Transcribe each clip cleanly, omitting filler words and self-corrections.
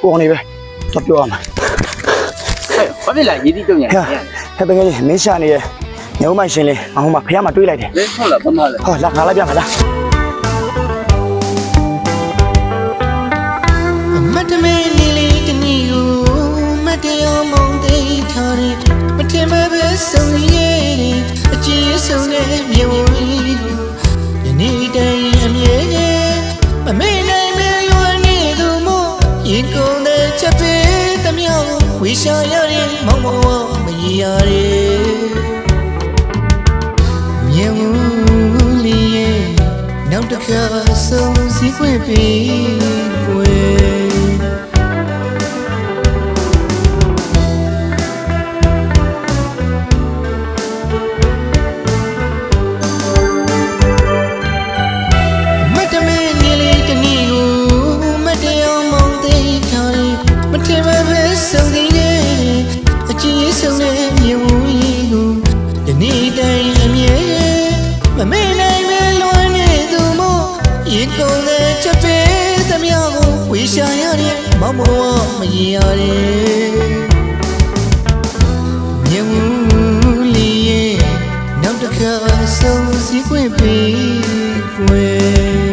ပေါ်နေပဲတော့ပြောရမှာ ဘာဖြစ်လဲရည်သီးတုံညာ ဟဲ့တကယ်မင်းရှာနေရဲ့ညောင်းမရှင်လေးငါဟိုမှာဖះမှာတွေးလိုက်တယ် လဲဟုတ်လားဘာမှလဲ ဟောလာငါလိုက်ပြမှာလား မတ်တမဲနေလေးတနည်းကိုမတ်တရားမောင်းသိထားတယ်မထင်မဲ့ပဲဆုံးရဲ့အကြည့်ဆုံးတဲ့မြေဝလေးကိုယနေ့တိုင်းအမြဲမမေ့နိုင်မဲလွန်နေသူမို့ရင်ကုန်တဲ့ချက်ပဲတမြောက်ဝေရှာရတဲ့မောင်မောမရရတဲ့မြေဝလေးရဲ့နောက်တစ်ခါဆုံးစည်းခွင့်ပေးွယ်ဆုံးသေးတယ်အကြည့်ဆုံးတဲ့မြေဝလေးကိုဒီနေ့တိုင်းအမြဲမမေ့နိုင်မဲလွန်နေသူမို့ရေကုန်တဲ့ချက်ပဲသမျှကိုဝေရှာရတဲ့မောင်မောမရရတဲ့မြေဝလေးရဲ့နောက်တစ်ခါဆုံးစည်းခွင့်ပေးွယ်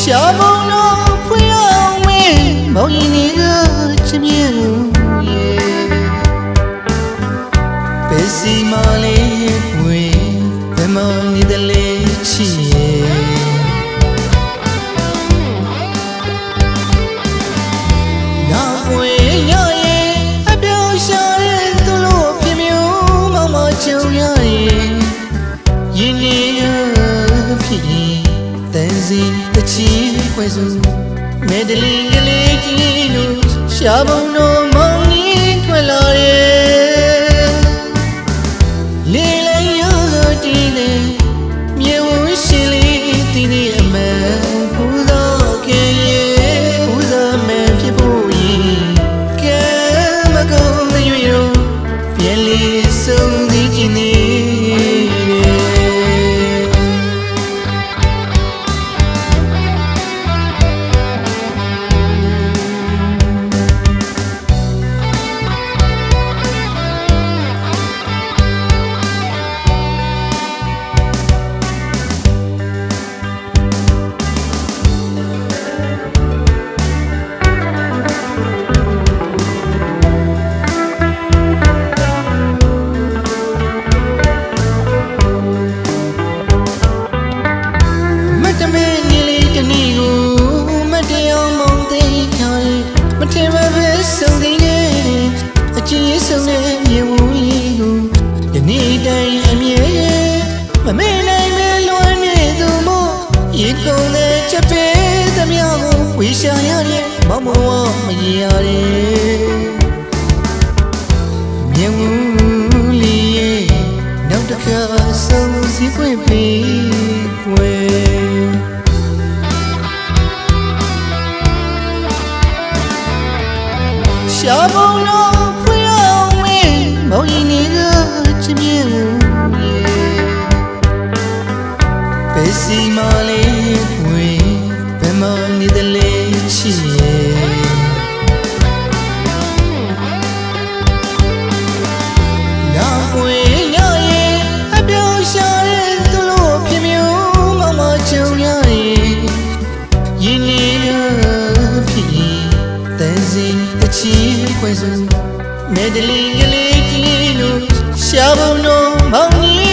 ရှာမုံတော့ဖွေအောင်မင်းမောင်ရင်တွေကချစ်မြဲရဲ့ဘယ်စီမလေးဖွေဘယ်မောင်နေတယ်လေချီရဲ့နောက်ဖွေညရဲ့အပြောင်းရှာတဲ့သူလို့ပြမျိုးမောင်မချုံရရဲ့ရင်နေဖြစ်တန်စီတချီခွဲစုမဲဒလီကလေးကြီးလို့ရှာမုံတော့မောင်ကြီးထွက်လာတယ်လေလေးရတည်တယ်မြေဝရှင်လေးတည်တယ်အမှန်ပူဇော်ကဲရဲ့ပူဇော်မယ်ဖြစ်ဖို့ရင်ကဲမကုန်တဲ့ရွေတော့ပြန်လေးဆုံးသည်ကျင်နေဆုံးသေးတယ်အကြည့်ဆုံးတဲ့မြေဝလေးကိုယနေ့တိုင်းအမြဲမမေ့နိုင်မဲလွန်နေသူမို့ရေကုန်တဲ့ချက်ပဲသမျှကိုဝေရှာရတဲ့မောင်မောမရရတဲ့မြေဝလေးရဲ့နောက်တစ်ခါဆုံးစည်းခွင့်ပေးွယ်ရှာမုံတော့ဖွေအောင်မင်းမောင်ရင်တွေကချစ်မြဲဘယ်စီမလေးဖွေဘယ်မှနေတယ်လေချီလာဖွေညရဲ့အပြောင်းရှာတဲ့သူလို့ပြမျိုးမောင်မချုံရရဲ့ရင်နေဖြစ်တန်စီတချီခွဲစုမဲဒလီကလေးကြီးလို့ရှာဖို့တော့မောင်ကြီး